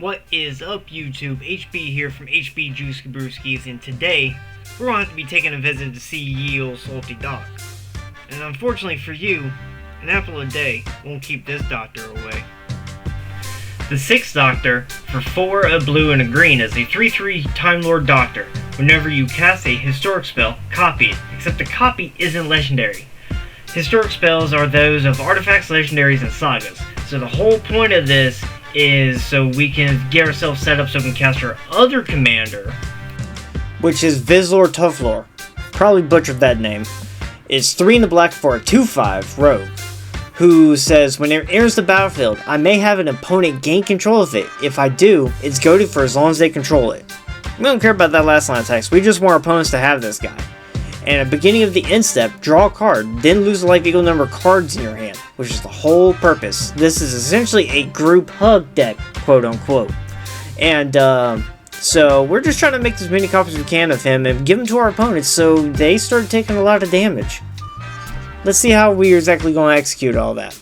What is up, YouTube? HB here from HB Juice Brewskis, and today we're going to have to be taking a visit to see ye old salty doc. And unfortunately for you, an apple a day won't keep this doctor away. The 6th Doctor, for 4, a blue, and a green, is a 3/3 Time Lord Doctor. Whenever you cast a historic spell, copy it, except the copy isn't legendary. Historic spells are those of artifacts, legendaries, and sagas. So the whole point of this is so we can get ourselves set up so we can cast our other commander, which is Vizlor Tuflor. Probably butchered that name. It's 3 in the black for a 2/5 rogue, who says when it enters the battlefield, I may have an opponent gain control of it. If I do, it's goaded for as long as they control it. We don't care about that last line of text, we just want our opponents to have this guy. And at the beginning of the end step, draw a card, then lose the life equal number of cards in your hand, which is the whole purpose. This is essentially a group hug deck, quote unquote. And so we're just trying to make as many copies as we can of him and give them to our opponents so they start taking a lot of damage. Let's see how we're exactly going to execute all that.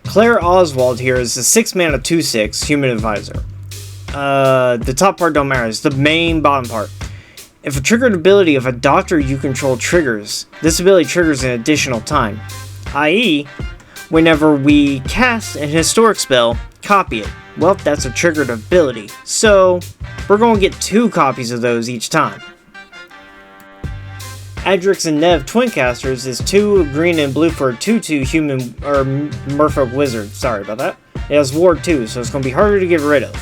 Claire Oswald here is a 6 mana 2/6 human advisor. The top part don't matter, it's the main bottom part. If a triggered ability of a doctor you control triggers, this ability triggers an additional time. I.e., whenever we cast an historic spell, copy it. Well, that's a triggered ability, so we're going to get 2 copies of those each time. Adrix and Nev Twincasters is 2 green and blue for a 2/2 human or merfolk wizard. Sorry about that. It has ward 2, so it's going to be harder to get rid of.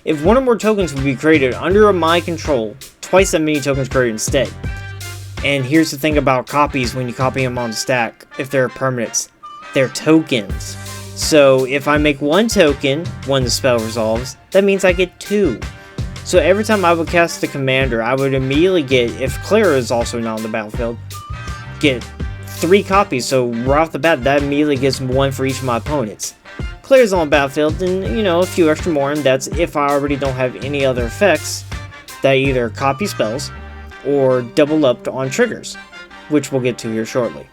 If one or more tokens would be created under my control, twice that many tokens created instead. And here's the thing about copies when you copy them on the stack, if they're permanents, they're tokens. So if I make 1 token when the spell resolves, that means I get 2. So every time I would cast the commander, I would immediately get, if Clara is also not on the battlefield, get 3 copies. So right off the bat, that immediately gives 1 for each of my opponents. Claire's on the battlefield, and a few extra more, and that's if I already don't have any other effects that either copy spells or double up on triggers, which we'll get to here shortly.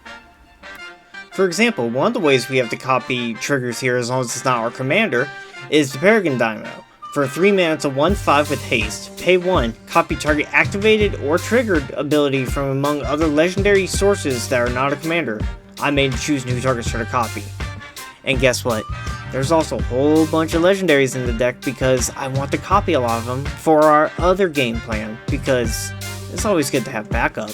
For example, one of the ways we have to copy triggers here, as long as it's not our commander, is the Peregrine Dynamo. For 3 mana, it's a 1/5 with haste. Pay 1, copy target activated or triggered ability from among other legendary sources that are not a commander. I may choose new targets for the copy. And guess what? There's also a whole bunch of legendaries in the deck because I want to copy a lot of them for our other game plan, because it's always good to have backup.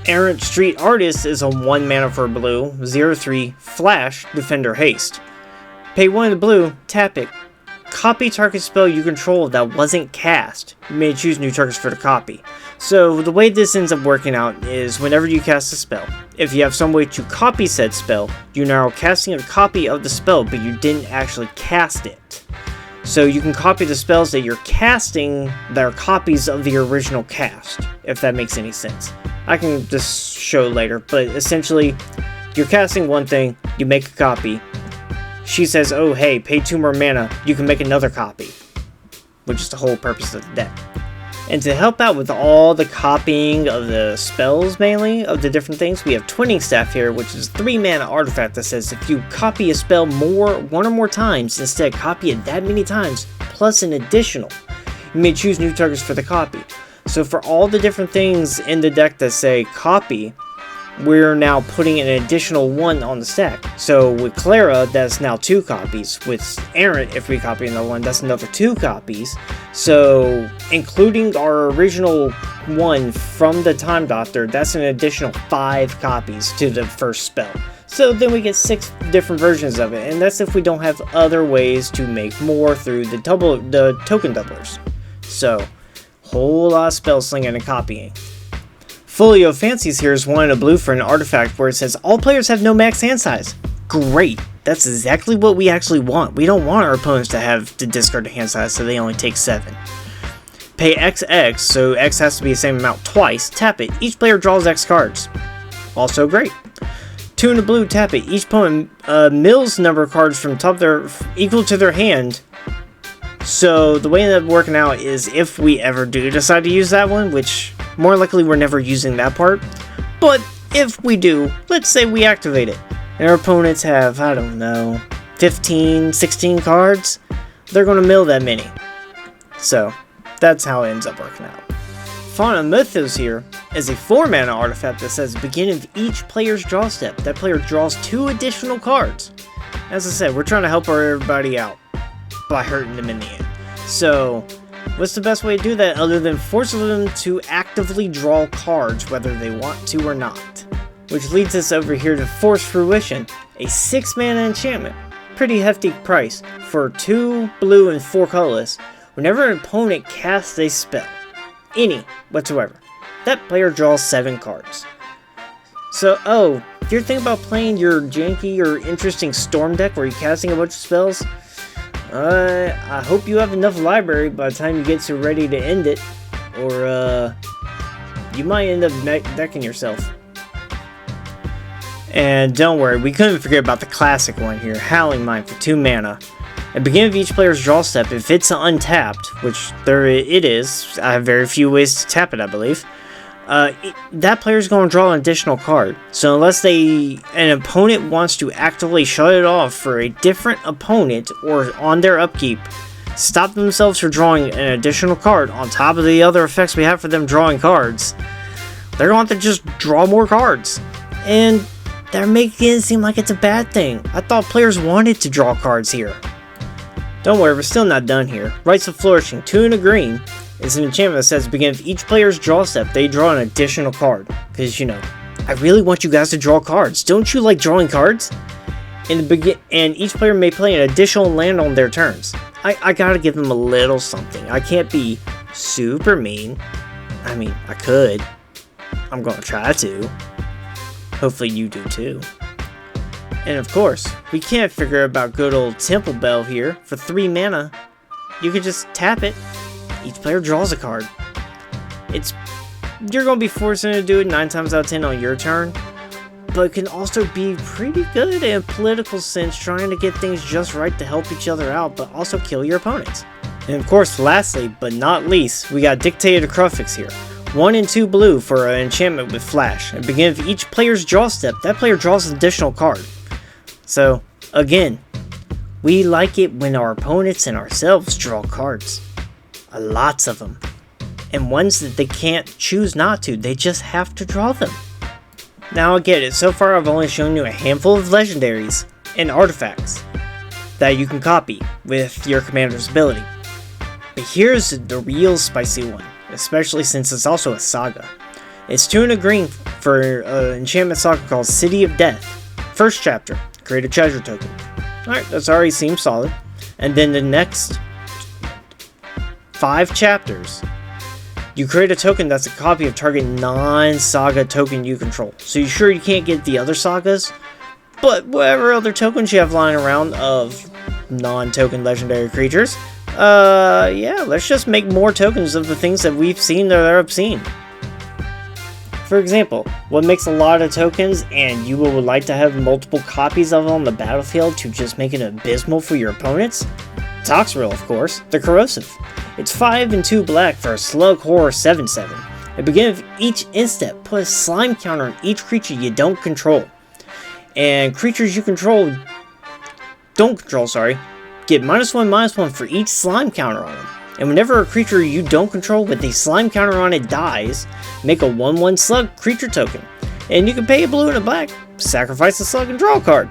Errant Street Artist is a 1 mana for blue, 0/3 flash defender haste. Pay 1 in the blue, tap it. Copy target spell you control that wasn't cast. You may choose new targets for the copy. So the way this ends up working out is whenever you cast a spell, if you have some way to copy said spell, you're now casting a copy of the spell, but you didn't actually cast it. So you can copy the spells that you're casting that are copies of the original cast, if that makes any sense. I can just show later, but essentially, you're casting one thing, you make a copy. She says, oh hey, pay 2 more mana, you can make another copy. Which is the whole purpose of the deck. And to help out with all the copying of the spells, mainly, of the different things, we have Twinning Staff here, which is a 3 mana artifact that says if you copy a spell 1 or more times, instead copy it that many times, plus an additional, you may choose new targets for the copy. So for all the different things in the deck that say copy, we're now putting an additional 1 on the stack. So with Clara, that's now 2 copies. With Errant, if we copy another 1, that's another 2 copies. So including our original 1 from the Time Doctor, that's an additional 5 copies to the first spell. So then we get 6 different versions of it, and that's if we don't have other ways to make more through the token doublers. So, whole lot of spell slinging and copying. Folio Fancies here is 1 in a blue for an artifact where it says all players have no max hand size. Great, that's exactly what we actually want. We don't want our opponents to have to discard a hand size so they only take 7. Pay XX, so X has to be the same amount twice, tap it, each player draws X cards. Also great. 2 in a blue, tap it, each opponent mills number of cards from top their equal to their hand. So the way it ended up working out is if we ever do decide to use that one, which more likely we're never using that part, but if we do, let's say we activate it, and our opponents have, I don't know, 15, 16 cards, they're going to mill that mini. So, that's how it ends up working out. Fauna Mythos here is a 4-mana artifact that says beginning of each player's draw step. That player draws 2 additional cards. As I said, we're trying to help everybody out by hurting them in the end. So, what's the best way to do that other than forcing them to actively draw cards whether they want to or not? Which leads us over here to Force Fruition, a 6-mana enchantment. Pretty hefty price for 2 blue and 4 colorless. Whenever an opponent casts a spell, any whatsoever, that player draws 7 cards. So, if you're thinking about playing your janky or interesting Storm deck where you're casting a bunch of spells, I hope you have enough library by the time you get so ready to end it, or you might end up decking yourself. And don't worry, we couldn't forget about the classic one here, Howling Mine for 2 mana. At the beginning of each player's draw step, if it's untapped, which it is, I have very few ways to tap it, I believe, that player's going to draw an additional card. So unless an opponent wants to actively shut it off for a different opponent or on their upkeep, stop themselves from drawing an additional card on top of the other effects we have for them drawing cards, they're going to have to just draw more cards. And they're making it seem like it's a bad thing. I thought players wanted to draw cards here. Don't worry, we're still not done here. Rites of Flourishing, 2 and a green, is an enchantment that says at the beginning of each player's draw step, they draw an additional card. Because, I really want you guys to draw cards. Don't you like drawing cards? And each player may play an additional land on their turns. I gotta give them a little something. I can't be super mean. I mean, I could. I'm gonna try to. Hopefully you do too. And of course, we can't figure about good old Temple Bell here. For 3 mana, you can just tap it. Each player draws a card. You're going to be forcing to do it 9 times out of 10 on your turn. But it can also be pretty good in a political sense, trying to get things just right to help each other out, but also kill your opponents. And of course, lastly, but not least, we got Dictator Crufix here. 1 and 2 blue for an enchantment with flash. At the beginning of each player's draw step, that player draws an additional card. So, again, we like it when our opponents and ourselves draw cards. Lots of them. And ones that they can't choose not to, they just have to draw them. Now I get it, so far I've only shown you a handful of legendaries and artifacts that you can copy with your commander's ability. But here's the real spicy one, especially since it's also a saga. It's 2 and a green for an enchantment saga called City of Death. First chapter. Create a treasure token. Alright, that's already seems solid. And then the next 5 chapters, you create a token that's a copy of target non-saga token you control. So you sure you can't get the other sagas, but whatever other tokens you have lying around of non-token legendary creatures, yeah, let's just make more tokens of the things that we've seen that are obscene. For example, what makes a lot of tokens and you would like to have multiple copies of on the battlefield to just make it abysmal for your opponents? Toxrill, of course, the Corrosive. It's 5 and 2 black for a Slug Horror 7/7. At the beginning of each instep, put a slime counter on each creature you don't control. And creatures you don't control, get -1/-1 for each slime counter on them. And whenever a creature you don't control with a slime counter on it dies, make a 1/1 slug creature token. And you can pay a blue and a black, sacrifice a slug and draw a card.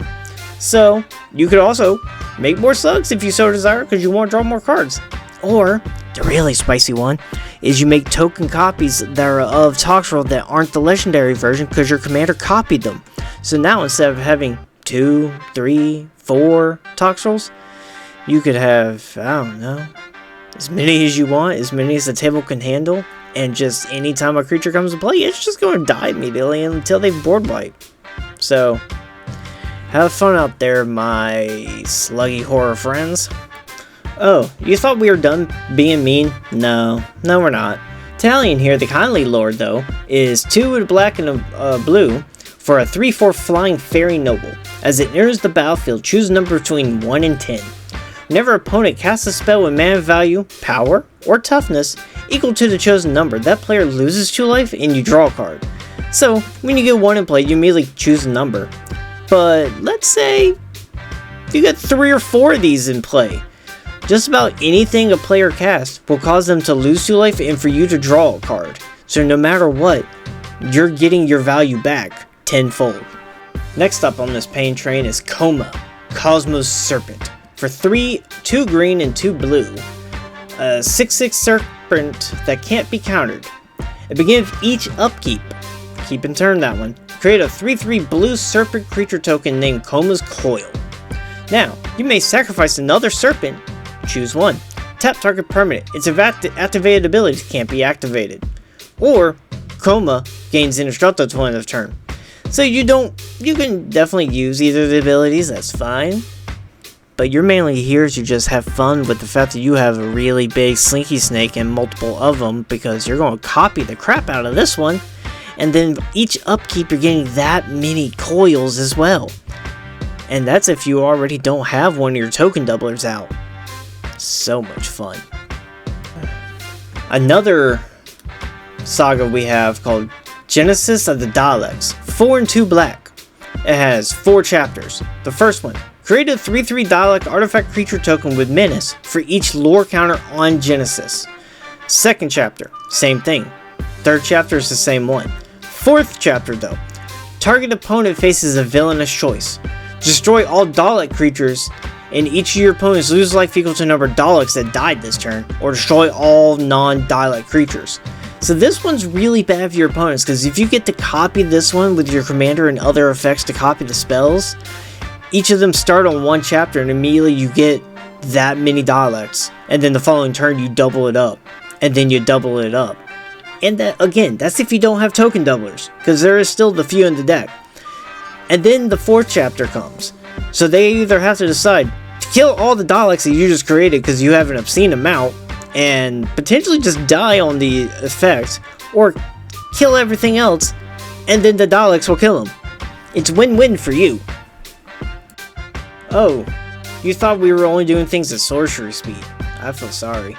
So, you could also make more slugs if you so desire because you want to draw more cards. Or, the really spicy one, is you make token copies that are of Toxrill that aren't the legendary version because your commander copied them. So now instead of having 2, 3, 4 Toxrills, you could have, I don't know, as many as you want, as many as the table can handle, and just anytime a creature comes to play, it's just going to die immediately until they've board wiped. So, have fun out there, my sluggy horror friends. Oh, you thought we were done being mean? No, we're not. Talion here, the kindly lord, though, is 2 with a black and a blue for a 3/4 flying fairy noble. As it enters the battlefield, choose a number between 1 and 10. Whenever an opponent casts a spell with mana value, power, or toughness equal to the chosen number, that player loses 2 life and you draw a card. So, when you get 1 in play, you immediately choose a number. But let's say you got 3 or 4 of these in play. Just about anything a player casts will cause them to lose 2 life and for you to draw a card. So no matter what, you're getting your value back tenfold. Next up on this pain train is Coma, Cosmos Serpent. For 3, 2 green and 2 blue, a 6/6 serpent that can't be countered. It begins with each upkeep. Keep in turn that one. Create a 3/3 blue serpent creature token named Coma's Coil. Now, you may sacrifice another serpent. Choose one. Tap target permanent. Its activated abilities can't be activated. Or, Coma gains Indestructible till end of turn. So you can definitely use either of the abilities, that's fine. But you're mainly here to just have fun with the fact that you have a really big Slinky Snake and multiple of them, because you're going to copy the crap out of this one. And then each upkeep you're getting that many coils as well. And that's if you already don't have one of your token doublers out. So much fun. Another saga we have called Genesis of the Daleks. 4 and 2 black. It has 4 chapters. The first one. Create a 3/3 Dalek artifact creature token with menace for each lore counter on Genesis. Second chapter. Same thing. Third chapter is the same one. Fourth chapter though. Target opponent faces a villainous choice. Destroy all Dalek creatures and each of your opponents lose life equal to the number of Daleks that died this turn, or destroy all non-Dalek creatures. So this one's really bad for your opponents, because if you get to copy this one with your commander and other effects to copy the spells, each of them start on one chapter and immediately you get that many Daleks, and then the following turn you double it up, and then you double it up. And that, again, that's if you don't have token doublers, because there is still the few in the deck. And then the 4th chapter comes. So they either have to decide to kill all the Daleks that you just created because you have an obscene amount, and potentially just die on the effect, or kill everything else, and then the Daleks will kill them. It's win-win for you. Oh, you thought we were only doing things at sorcery speed. I feel sorry.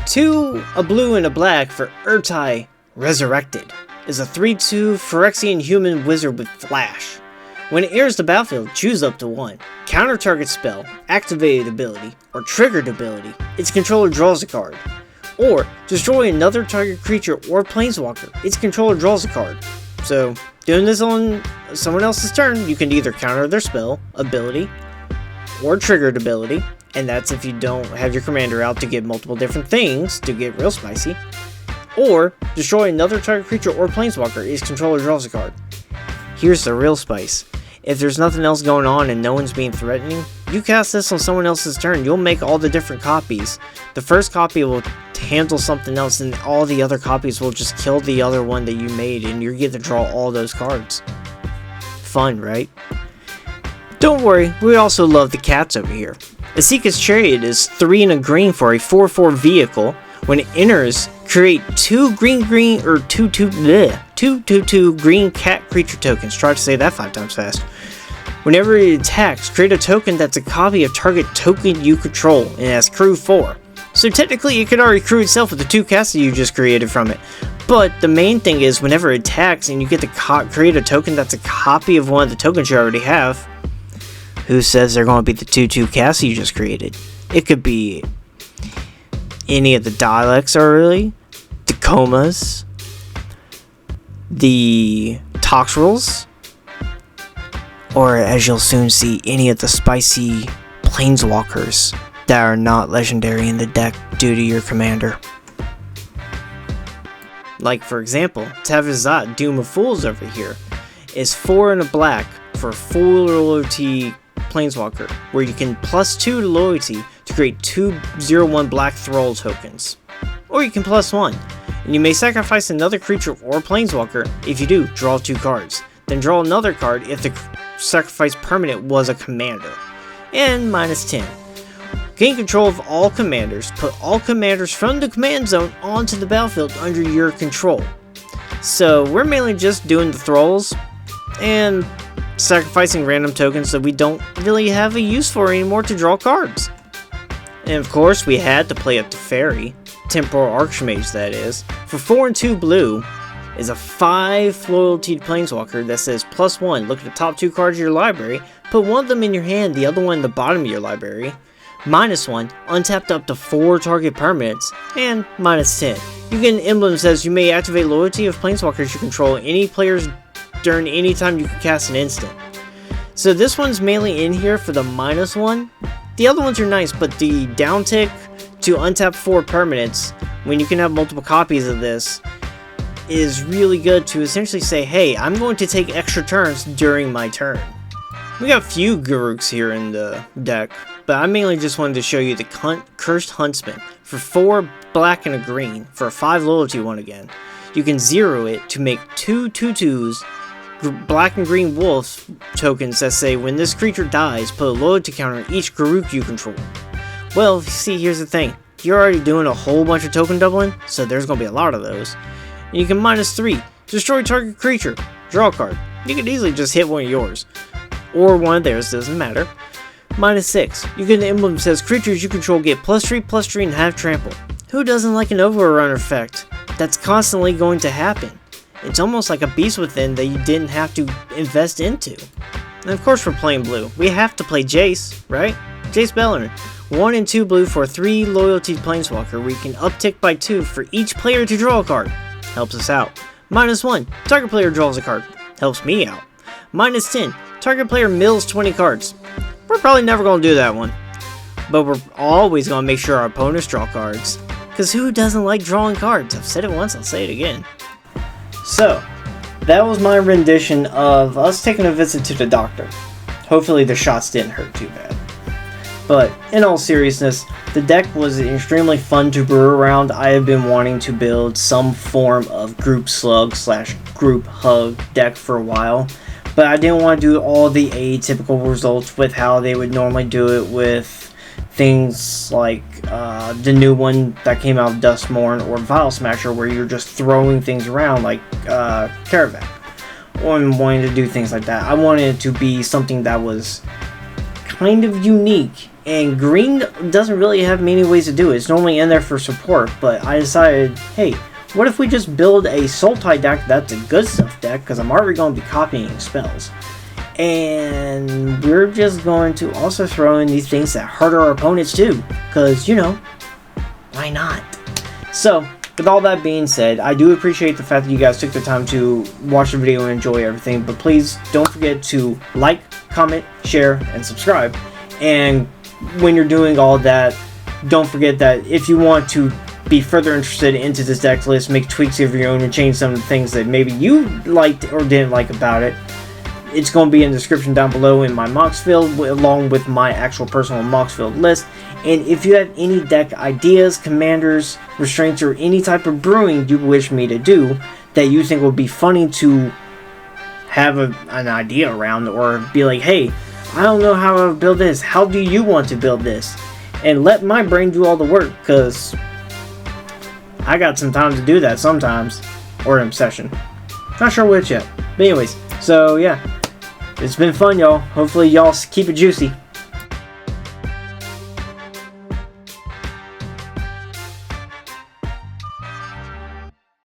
2, a blue and a black for Urtai Resurrected. Is a 3/2 Phyrexian human wizard with flash. When it enters the battlefield, choose up to 1. Counter target spell, activated ability, or triggered ability. Its controller draws a card. Or, destroy another target creature or planeswalker. Its controller draws a card. So, doing this on someone else's turn, you can either counter their spell, ability, or triggered ability. And that's if you don't have your commander out to get multiple different things to get real spicy. Or, destroy another target creature or planeswalker. Its controller draws a card. Here's the real spice. If there's nothing else going on and no one's being threatening, you cast this on someone else's turn. You'll make all the different copies. The first copy will handle something else, and all the other copies will just kill the other one that you made, and you get to draw all those cards. Fun, right? Don't worry, we also love the cats over here. Esika's Chariot is 3 and a green for a 4/4 vehicle. When it enters, create 2 green or 2/2 green cat creature tokens. Try to say that 5 times fast. Whenever it attacks, create a token that's a copy of target token you control, and it has crew 4. So technically it could already crew itself with the 2 cats that you just created from it. But the main thing is, whenever it attacks and you get to create a token that's a copy of one of the tokens you already have, who says they're going to be the 2/2 cats you just created? It could be any of the Daleks, really, the Comas, the Toxrils, or as you'll soon see, any of the spicy planeswalkers that are not legendary in the deck due to your commander. Like, for example, Tavizat, Doom of Fools over here, is 4 and a black for full loyalty planeswalker, where you can +2 to loyalty to create 2/0/1 black thrall tokens. Or you can +1, and you may sacrifice another creature or planeswalker. If you do, draw 2 cards. Then draw another card if the sacrifice permanent was a commander. And -10. Gain control of all commanders. Put all commanders from the command zone onto the battlefield under your control. So we're mainly just doing the thralls and sacrificing random tokens that we don't really have a use for anymore to draw cards. And of course we had to play a Teferi, Temporal Archmage that is, for 4 and 2 blue, is a 5 loyalty planeswalker that says +1, look at the top 2 cards of your library, put one of them in your hand, the other one in the bottom of your library. -1, untapped up to 4 target permanents, and -10. You get an emblem that says you may activate loyalty of planeswalkers you control any players during any time you can cast an instant. So this one's mainly in here for the -1. The other ones are nice, but the downtick to untap 4 permanents, when you can have multiple copies of this, is really good to essentially say, hey, I'm going to take extra turns during my turn. We got a few Garruks here in the deck, but I mainly just wanted to show you the Cursed Huntsman for 4 black and a green for a 5 loyalty one again. You can 0 it to make 2 2/2s black and green wolf tokens that say when this creature dies, put a loyalty counter on each Garruk you control. Well, see, here's the thing. You're already doing a whole bunch of token doubling, so there's going to be a lot of those. And you can -3, destroy target creature, draw a card. You could easily just hit one of yours. Or one of theirs, doesn't matter. -6, you get an emblem that says creatures you control get +3/+3 and have trample. Who doesn't like an overrun effect? That's constantly going to happen. It's almost like a beast within that you didn't have to invest into. And of course we're playing blue. We have to play Jace, right? Jace Beleren. 1 and 2 blue for a 3 loyalty planeswalker where you can uptick by 2 for each player to draw a card. Helps us out. -1, target player draws a card. Helps me out. -10, target player mills 20 cards. We're probably never going to do that one. But we're always going to make sure our opponents draw cards. Because who doesn't like drawing cards? I've said it once, I'll say it again. So, that was my rendition of us taking a visit to the doctor. Hopefully the shots didn't hurt too bad. But, in all seriousness, the deck was extremely fun to brew around. I have been wanting to build some form of group slug / group hug deck for a while. But I didn't want to do all the atypical results with how they would normally do it with things like the new one that came out of Duskmourn or Vial Smasher, where you're just throwing things around like Karavak. Or wanting to do things like that. I wanted it to be something that was kind of unique. And green doesn't really have many ways to do it. It's normally in there for support, but I decided, hey, what if we just build a Sultai deck that's a good stuff deck, because I'm already going to be copying spells. And we're just going to also throw in these things that hurt our opponents too, because, you know, why not? So, with all that being said, I do appreciate the fact that you guys took the time to watch the video and enjoy everything, but please don't forget to like, comment, share, and subscribe. And when you're doing all that, don't forget that if you want to be further interested into this deck list, make tweaks of your own and change some of the things that maybe you liked or didn't like about it, it's going to be in the description down below in my Moxfield, along with my actual personal Moxfield list. And if you have any deck ideas, commanders, restraints, or any type of brewing you wish me to do that you think would be funny to have an idea around, or be like, hey, I don't know how to build this, how do you want to build this? And let my brain do all the work, because I got some time to do that sometimes, or an obsession. Not sure which yet. But anyways, so yeah, it's been fun, y'all. Hopefully y'all keep it juicy.